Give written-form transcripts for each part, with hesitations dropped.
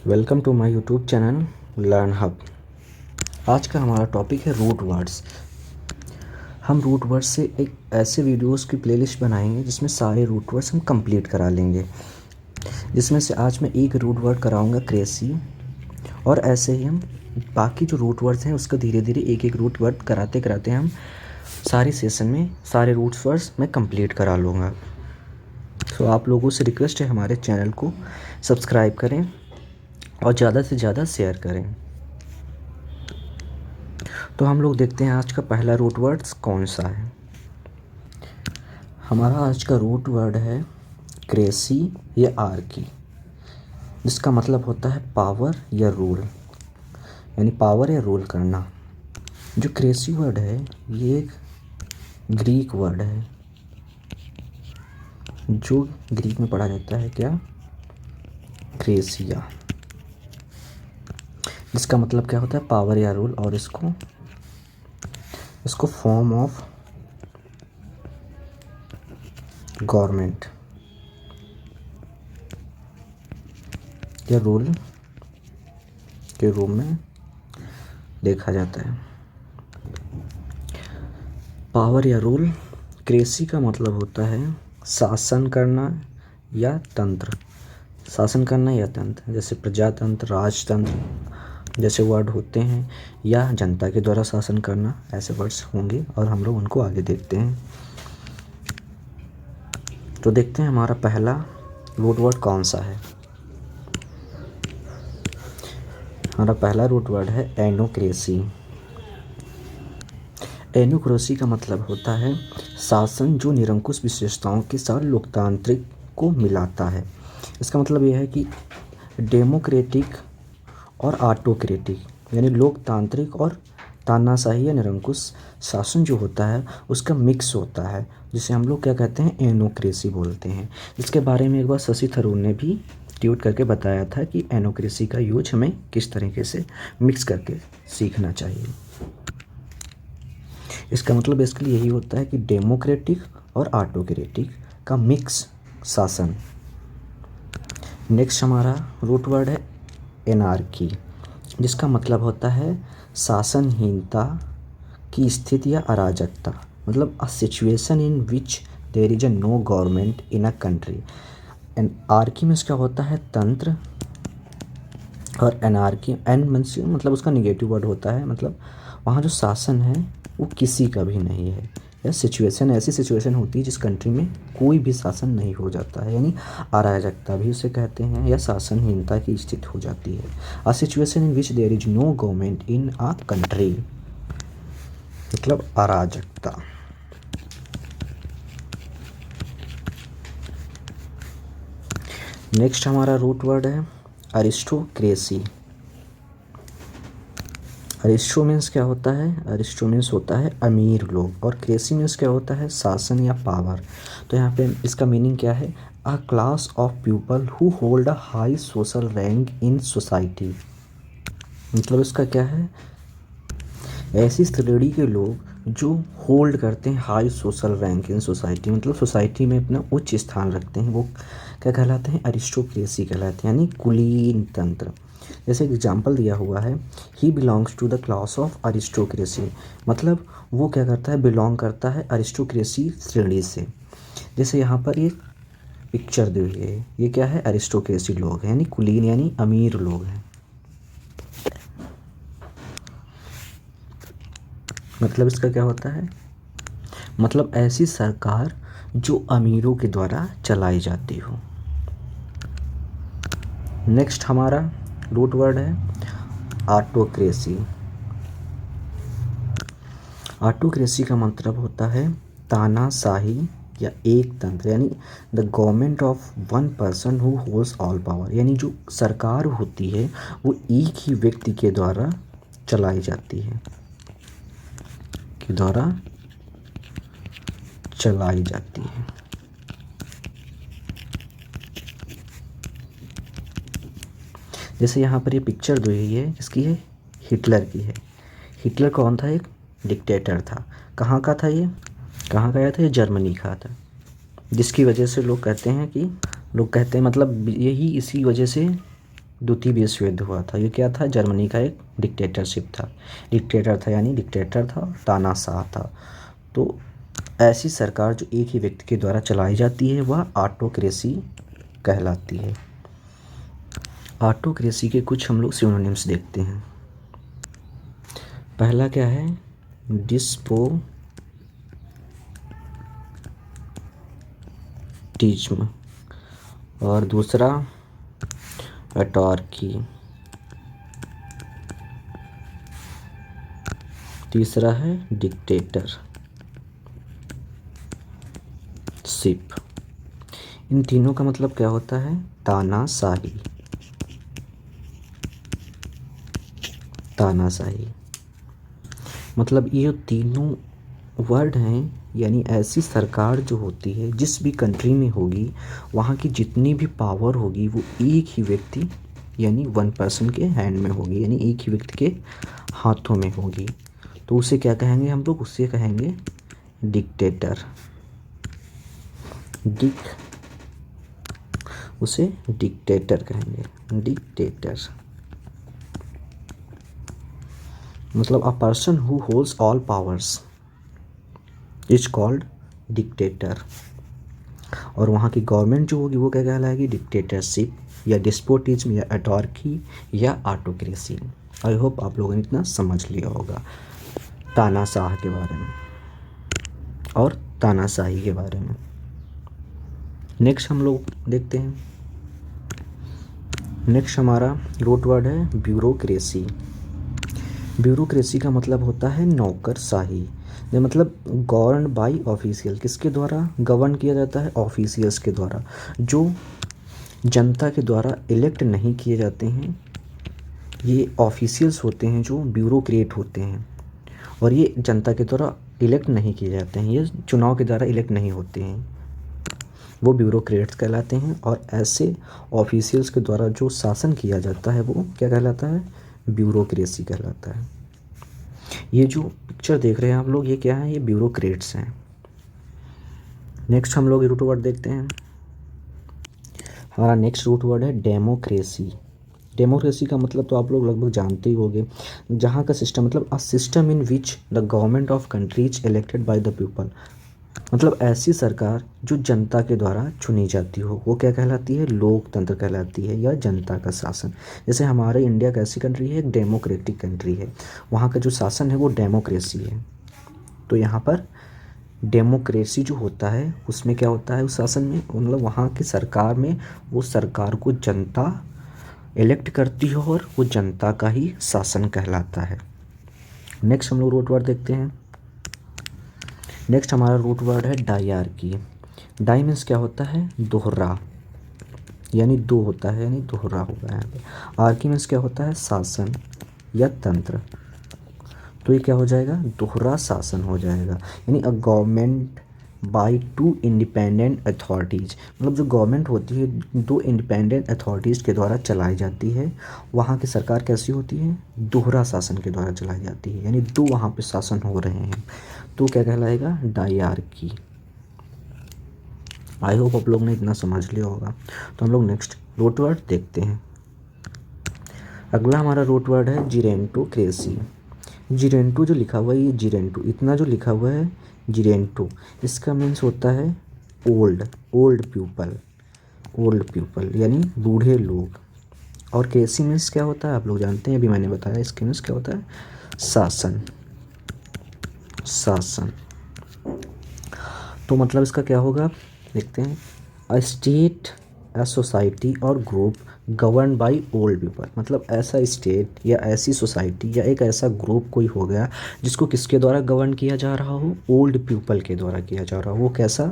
Welcome to my YouTube channel learn hub. आज का हमारा टॉपिक है रूट वर्ड्स। हम रूट वर्ड्स से एक ऐसे वीडियोस की प्लेलिस्ट बनाएंगे जिसमें सारे रूट वर्ड्स हम कंप्लीट करा लेंगे। जिसमें से आज मैं एक रूट वर्ड कराऊंगा क्रेसी, और ऐसे ही हम बाकी जो रूट वर्ड्स हैं उसका धीरे धीरे एक एक रूट वर्ड कराते कराते हम सारी सेशन में सारे रूट वर्ड्स मैं कंप्लीट करा लूँगा। तो आप लोगों से रिक्वेस्ट है हमारे चैनल को सब्सक्राइब करें और ज़्यादा से ज़्यादा शेयर करें। तो हम लोग देखते हैं आज का पहला रूट वर्ड कौन सा है। हमारा आज का रूट वर्ड है क्रेसी या आर्की, जिसका मतलब होता है पावर या रूल, यानी पावर या रूल करना। जो क्रेसी वर्ड है ये एक ग्रीक वर्ड है जो ग्रीक में पढ़ा जाता है क्या, क्रेसिया, जिसका मतलब क्या होता है पावर या रूल, और इसको फॉर्म ऑफ गवर्नमेंट या रूल के रूप में देखा जाता है। पावर या रूल, क्रेसी का मतलब होता है शासन करना या तंत्र, शासन करना या तंत्र, जैसे प्रजातंत्र, राजतंत्र जैसे वर्ड होते हैं, या जनता के द्वारा शासन करना, ऐसे वर्ड्स होंगे और हम लोग उनको आगे देखते हैं। तो देखते हैं हमारा पहला रूट वर्ड कौन सा है। हमारा पहला रूट वर्ड है एनोक्रेसी। एनोक्रेसी का मतलब होता है शासन जो निरंकुश विशेषताओं के साथ लोकतांत्रिक को मिलाता है। इसका मतलब यह है कि डेमोक्रेटिक और ऑटोक्रेटिक, यानी लोकतांत्रिक और तानाशाही या निरंकुश शासन जो होता है उसका मिक्स होता है, जिसे हम लोग क्या कहते हैं, एनोक्रेसी बोलते हैं। इसके बारे में एक बार शशि थरूर ने भी ट्वीट करके बताया था कि एनोक्रेसी का यूज हमें किस तरीके से मिक्स करके सीखना चाहिए। इसका मतलब बेसिकली यही होता है कि डेमोक्रेटिक और ऑटोक्रेटिक का मिक्स शासन। नेक्स्ट हमारा रूट वर्ड है एनार्की, जिसका मतलब होता है शासनहीनता की स्थिति या अराजकता, मतलब a situation in which there is a no government in a country. Anarchy में क्या होता है तंत्र, और एनार्की एन मतलब उसका निगेटिव वर्ड होता है, मतलब वहाँ जो शासन है वो किसी का भी नहीं है, या सिचुएशन ऐसी सिचुएशन होती है जिस कंट्री में कोई भी शासन नहीं हो जाता है, यानी अराजकता भी उसे कहते हैं, या शासनहीनता की स्थिति हो जाती है। A situation in which there is no government in a country, मतलब अराजकता। नेक्स्ट हमारा रूट वर्ड है अरिस्टोक्रेसी। अरिस्टो मीन्स क्या होता है, अरिस्टो मीन्स होता है अमीर लोग, और क्रेसी मीन्स क्या होता है शासन या पावर। तो यहाँ पे इसका मीनिंग क्या है, अ class of people who hold a high social rank in society. मतलब इसका क्या है, ऐसी श्रेणी के लोग जो होल्ड करते हैं high social rank in society, मतलब सोसाइटी में अपना उच्च स्थान रखते हैं, वो क्या कहलाते हैं, अरिस्टोक्रेसी कहलाते हैं, यानी कुलीन तंत्र। जैसे एग्जाम्पल दिया हुआ है, he belongs to the class of aristocracy, मतलब वो क्या करता है, बिलोंग करता है अरिस्टोक्रेसी श्रेणी से। जैसे यहाँ पर एक पिक्चर दी हुई है, ये क्या है, अरिस्टोक्रेसी लोग हैं, यानी कुलीन यानी अमीर लोग हैं। मतलब इसका क्या होता है, मतलब ऐसी सरकार जो अमीरों के द्वारा चलाई जाती हो। नेक्स्ट हमारा रूट वर्ड है ऑटोक्रेसी। ऑटोक्रेसी का मतलब होता है तानाशाही या एक तंत्र, यानी the government of one person who holds all power, यानी जो सरकार होती है वो एक ही व्यक्ति के द्वारा चलाई जाती है, के द्वारा चलाई जाती है। जैसे यहाँ पर ये पिक्चर दी हुई है, इसकी है हिटलर की है। हिटलर कौन था, एक डिक्टेटर था। कहाँ का था ये, कहाँ का आया था, ये जर्मनी का था, जिसकी वजह से लोग कहते हैं मतलब यही इसी वजह से द्वितीय विश्व युद्ध हुआ था। ये क्या था? जर्मनी का एक डिक्टेटरशिप था, डिक्टेटर था, यानी डिक्टेटर था, तानाशाह था। तो ऐसी सरकार जो एक ही व्यक्ति के द्वारा चलाई जाती है वह ऑटोक्रेसी कहलाती है। ऑटोक्रेसी के कुछ हम लोग सिनोनिम्स देखते हैं। पहला क्या है? डिस्पोटिज्म, और दूसरा ऑटोक्रेसी, तीसरा है डिक्टेटरशिप। इन तीनों का मतलब क्या होता है? तानाशाही। तानाशाही मतलब ये तीनों वर्ड हैं, यानी ऐसी सरकार जो होती है जिस भी कंट्री में होगी वहाँ की जितनी भी पावर होगी वो एक ही व्यक्ति यानी वन पर्सन के हैंड में होगी, यानी एक ही व्यक्ति के हाथों में होगी। तो उसे क्या कहेंगे हम लोग? उसे कहेंगे डिक्टेटर। उसे डिक्टेटर कहेंगे। डिक्टेटर मतलब a person who holds all powers is called dictator. और वहाँ की गवर्नमेंट जो होगी वो क्या कहलाएगी? डिक्टेटरशिप या डिस्पोटिज्म या ऑटोक्रेसी या ऑटोक्रेसी। आई होप आप लोगों ने इतना समझ लिया होगा तानाशाह के बारे में और तानाशाही के बारे में। नेक्स्ट हम लोग देखते हैं। नेक्स्ट हमारा रूट वर्ड है ब्यूरोक्रेसी। ब्यूरोक्रेसी का मतलब होता है नौकरशाही। ये मतलब गवर्न बाय ऑफिशियल, किसके द्वारा गवर्न किया जाता है? ऑफिशियल्स के द्वारा, जो जनता के द्वारा इलेक्ट नहीं किए जाते हैं। ये ऑफिशियल्स होते हैं जो ब्यूरोक्रेट होते हैं, और ये जनता के द्वारा इलेक्ट नहीं किए जाते हैं, ये चुनाव के द्वारा इलेक्ट नहीं होते हैं, वो ब्यूरोक्रेट्स कहलाते हैं। और ऐसे ऑफिशियल्स के द्वारा जो शासन किया जाता है वो क्या कहलाता है? ब्यूरोक्रेसी कहलाता है। ये जो पिक्चर देख रहे हैं आप लोग, ये क्या है? ये ब्यूरोक्रेट्स हैं। नेक्स्ट हम लोग रूट वर्ड देखते हैं। हमारा नेक्स्ट रूट वर्ड है डेमोक्रेसी। डेमोक्रेसी का मतलब तो आप लोग लगभग जानते ही होंगे, जहाँ का सिस्टम मतलब a system in which the government of countries elected by the people. मतलब ऐसी सरकार जो जनता के द्वारा चुनी जाती हो वो क्या कहलाती है? लोकतंत्र कहलाती है या जनता का शासन। जैसे हमारे इंडिया कैसी कंट्री है? एक डेमोक्रेटिक कंट्री है, वहाँ का जो शासन है वो डेमोक्रेसी है। तो यहाँ पर डेमोक्रेसी जो होता है उसमें क्या होता है? उस शासन में मतलब वहाँ की सरकार में वो सरकार को जनता इलेक्ट करती है और वो जनता का ही शासन कहलाता है। नेक्स्ट हम लोग रूट वर्ड देखते हैं। नेक्स्ट हमारा रूट वर्ड है डायआर्की। डाई मीन्स क्या होता है? दोहरा, यानी दो होता है, यानी दोहरा होगा यहाँ पे। आर्की मीन्स क्या होता है? शासन या तंत्र। तो ये क्या हो जाएगा? दोहरा शासन हो जाएगा, यानी a government by two independent authorities. मतलब जो गवर्नमेंट होती है दो इंडिपेंडेंट अथॉरिटीज़ के द्वारा चलाई जाती है, वहाँ की सरकार कैसी होती है? दोहरा शासन के द्वारा चलाई जाती है, यानी दो वहाँ पे शासन हो रहे हैं। तो क्या कहलाएगा? डायआर्की। आई होप आप लोग ने इतना समझ लिया होगा। तो हम लोग नेक्स्ट रूट वर्ड देखते हैं। अगला हमारा रूट वर्ड है जिरेंटोक्रेसी। जिरेंटो जो लिखा हुआ है, ये जिरेंटो इतना जो लिखा हुआ है जिरेंटो, इसका मीन्स होता है ओल्ड पीपल यानी बूढ़े लोग। और क्रेसी मीन्स क्या होता है? आप लोग जानते हैं, अभी मैंने बताया। इसके मीन्स क्या होता है? शासन। तो मतलब इसका क्या होगा देखते हैं। अ स्टेट, अ सोसाइटी और group govern by old people. मतलब ऐसा स्टेट या ऐसी सोसाइटी या एक ऐसा ग्रुप कोई हो गया जिसको किसके द्वारा गवर्न किया जा रहा हो? ओल्ड पीपल के द्वारा किया जा रहा हो। वो कैसा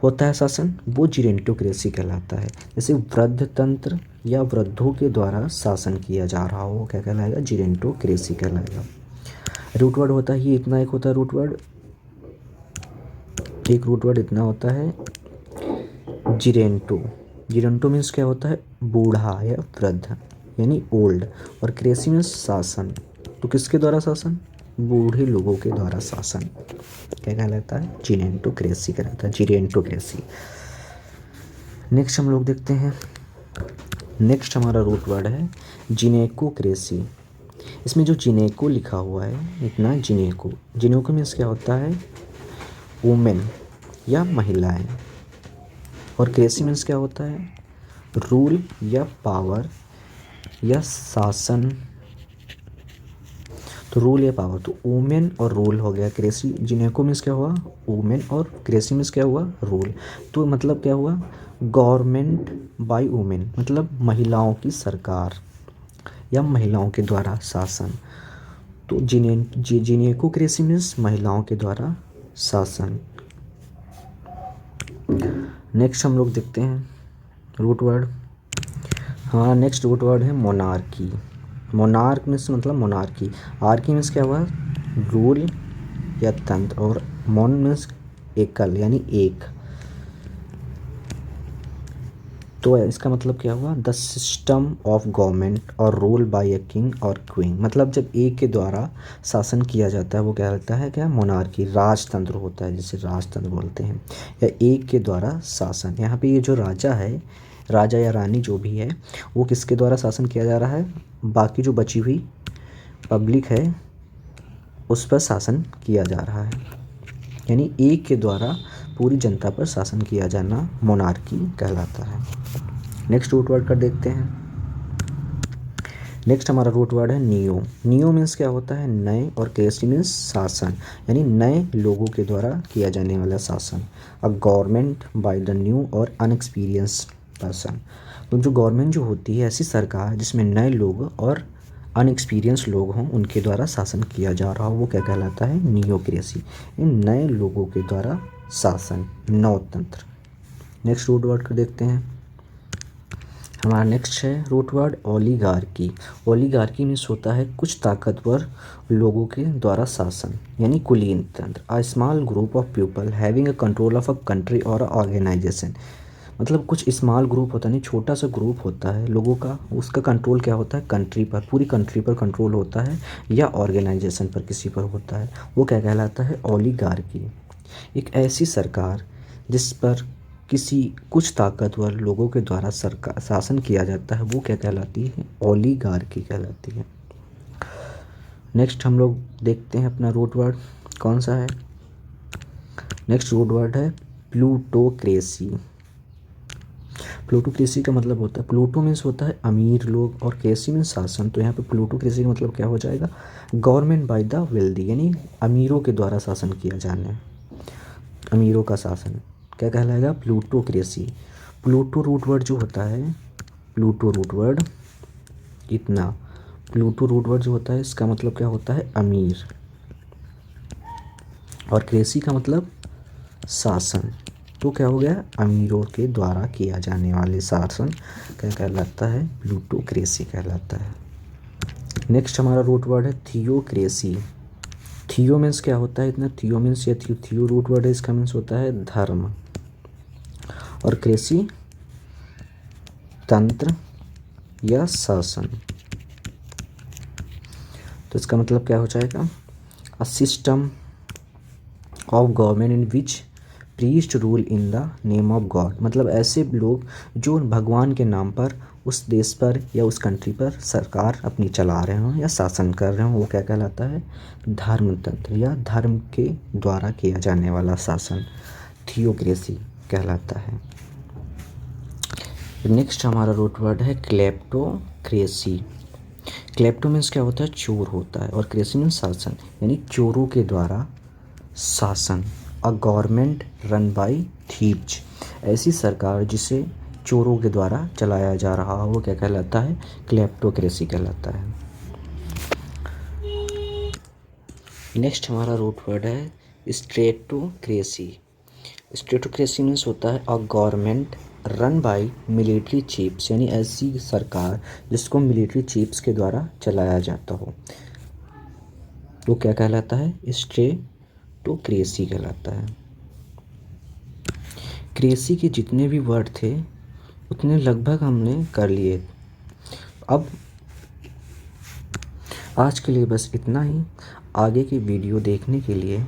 होता है शासन? वो जिरेंटोक्रेसी कहलाता है। जैसे वृद्ध तंत्र या वृद्धों के द्वारा शासन किया जा रहा हो, क्या कहलाएगा? जिरेंटोक्रेसी कहलाएगा। रूट वर्ड होता है ये इतना, एक होता है रूट वर्ड, एक रूट वर्ड इतना होता है जिरेंटो। जिरेंटो मीन्स क्या होता है? बूढ़ा या वृद्ध यानी ओल्ड। और क्रेसी मीन्स शासन। तो किसके द्वारा शासन? बूढ़े लोगों के द्वारा शासन। क्या कहलाता है? जिरेंटोक्रेसी कहलाता है, जिरेंटोक्रेसी। नेक्स्ट हम लोग देखते हैं। नेक्स्ट हमारा रूट वर्ड है जिनेकोक्रेसी। इसमें जो जिनेको लिखा हुआ है इतना जिनेको, जिनेको मीन्स क्या होता है वुमेन या महिलाएं, और क्रेसी मीन्स क्या होता है रूल या पावर या शासन। तो रूल या पावर, तो वुमेन और रूल हो गया क्रेसी। जिनेको मीन्स क्या हुआ वुमेन और क्रेसी मीन्स क्या हुआ रूल। तो मतलब क्या हुआ गवर्नमेंट बाय वुमेन, मतलब महिलाओं की सरकार या महिलाओं के द्वारा शासन। तो जिनेको क्रेसी मीन्स महिलाओं के द्वारा शासन। नेक्स्ट हम लोग देखते हैं रूट वर्ड। हाँ, नेक्स्ट रूट वर्ड है मोनार्की। मोनार्क मीन्स मतलब मोनार्की। आर्की मीन्स क्या हुआ रूल या तंत्र, और मोन मीन्स एकल यानी एक। तो इसका मतलब क्या हुआ द सिस्टम ऑफ गवर्नमेंट और रूल बाय ए किंग और क्वीन। मतलब जब एक के द्वारा शासन किया जाता है वो क्या होता है क्या मोनार्की, राजतंत्र होता है जिसे राजतंत्र बोलते हैं, या एक के द्वारा शासन। यहाँ पे ये जो राजा है, राजा या रानी जो भी है, वो किसके द्वारा शासन किया जा रहा है बाकी जो बची हुई पब्लिक है उस पर शासन किया जा रहा है, यानी एक के द्वारा पूरी जनता पर शासन किया जाना मोनार्की कहलाता है। नेक्स्ट रूट वर्ड कर देखते हैं। नेक्स्ट हमारा रूट वर्ड है नियो। नियो मीन्स क्या होता है नए, और क्रेसी मीन्स शासन, यानी नए लोगों के द्वारा किया जाने वाला शासन। A government by the new और अनएक्सपीरियंस्ड पर्सन। तो जो गवर्नमेंट जो होती है ऐसी सरकार जिसमें नए लोग और अनएक्सपीरियंस लोग हों उनके द्वारा शासन किया जा रहा हो वो क्या कहलाता है नियोक्रेसी। इन नए लोगों के द्वारा शासन, नवतंत्र। नेक्स्ट रूट वर्ड को देखते हैं। हमारा नेक्स्ट है root word oligarchy. Oligarchy means होता है कुछ ताकतवर लोगों के द्वारा शासन, यानी कुलीन तंत्र। A small group of people having a control of a country और अ ऑर्गेनाइजेशन। मतलब कुछ स्मॉल ग्रुप होता है, नहीं छोटा सा ग्रुप होता है लोगों का, उसका कंट्रोल क्या होता है कंट्री पर, पूरी कंट्री पर कंट्रोल होता है, या ऑर्गेनाइजेशन पर किसी पर होता है, वो क्या कहलाता है ओलिगार्की। एक ऐसी सरकार जिस पर किसी कुछ ताकतवर लोगों के द्वारा सरकार शासन किया जाता है वो क्या कहलाती है ओलिगार्की कहलाती है। नेक्स्ट हम लोग देखते हैं अपना रूट वर्ड कौन सा है। नेक्स्ट रूट वर्ड है प्लूटोक्रेसी। प्लूटोक्रेसी का मतलब होता है, प्लूटो मीन्स होता है अमीर लोग और क्रेसी मीन्स शासन। तो यहाँ पे प्लूटोक्रेसी का मतलब क्या हो जाएगा गवर्नमेंट बाय द वेल्दी, यानी अमीरों के द्वारा शासन किया जाना, अमीरों का शासन क्या कहलाएगा प्लूटोक्रेसी। प्लूटो रूट वर्ड जो होता है, प्लूटो रूट वर्ड इतना, प्लूटो रूट वर्ड जो होता है इसका मतलब क्या होता है अमीर, और क्रेसी का मतलब शासन। तो क्या हो गया अमीरों के द्वारा किया जाने वाले शासन क्या कहलाता है प्लूटोक्रेसी कहलाता है। नेक्स्ट हमारा रूट वर्ड है थियोक्रेसी। थियो मीन्स क्या होता है इतना, थियो मीन्स या थियो रूट वर्ड है, इसका मीन्स होता है धर्म, और क्रेसी तंत्र या शासन। तो इसका मतलब क्या हो जाएगा a system of government in which priest rule in the name of God. मतलब ऐसे लोग जो भगवान के नाम पर उस देश पर या उस कंट्री पर सरकार अपनी चला रहे हों या शासन कर रहे हों वो क्या कहलाता है धर्मतंत्र या धर्म के द्वारा किया जाने वाला शासन थियोक्रेसी कहलाता है। नेक्स्ट हमारा रूट वर्ड है क्लेप्टोक्रेसी। क्लेप्टो मीन्स क्या होता है चोर होता है, और क्रेसी मीन्स शासन, यानी चोरों के द्वारा शासन। A government run by thieves. ऐसी सरकार जिसे चोरों के द्वारा चलाया जा रहा हो वो क्या कहलाता है क्लेप्टोक्रेसी कहलाता है। नेक्स्ट हमारा रूट वर्ड है स्ट्रेटोक्रेसी। स्ट्रेटोक्रेसी मीन्स होता है a government run by military chiefs, यानी ऐसी सरकार जिसको मिलिट्री चीफ्स के द्वारा चलाया जाता हो वो क्या कहलाता है स्ट्रेटोक्रेसी कहलाता है। क्रेसी के जितने भी वर्ड थे उतने लगभग हमने कर लिए। अब आज के लिए बस इतना ही। आगे की वीडियो देखने के लिए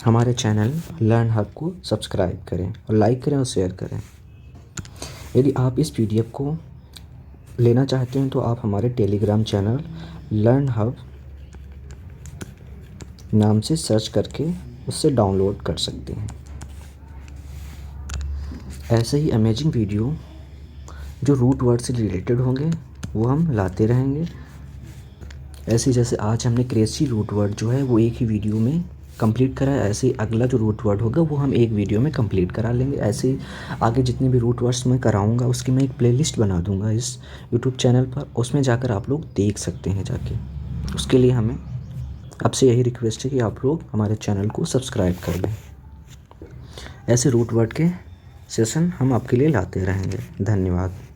हमारे चैनल लर्न हब को सब्सक्राइब करें और लाइक करें और शेयर करें। यदि आप इस PDF को लेना चाहते हैं तो आप हमारे टेलीग्राम चैनल लर्न हब नाम से सर्च करके उससे डाउनलोड कर सकते हैं। ऐसे ही अमेजिंग वीडियो जो रूट वर्ड से रिलेटेड होंगे वो हम लाते रहेंगे। ऐसे जैसे आज हमने क्रेज़ी रूट वर्ड जो है वो एक ही वीडियो में कंप्लीट करा है, ऐसे ही अगला जो रूट वर्ड होगा वो हम एक वीडियो में कंप्लीट करा लेंगे। ऐसे ही आगे जितने भी रूट वर्ड्स मैं कराऊंगा उसकी मैं एक प्लेलिस्ट बना दूंगा इस यूट्यूब चैनल पर, उसमें जाकर आप लोग देख सकते हैं जाके। उसके लिए हमें आपसे यही रिक्वेस्ट है कि आप लोग हमारे चैनल को सब्सक्राइब कर लें। ऐसे रूट वर्ड के सेशन हम आपके लिए लाते रहेंगे। धन्यवाद।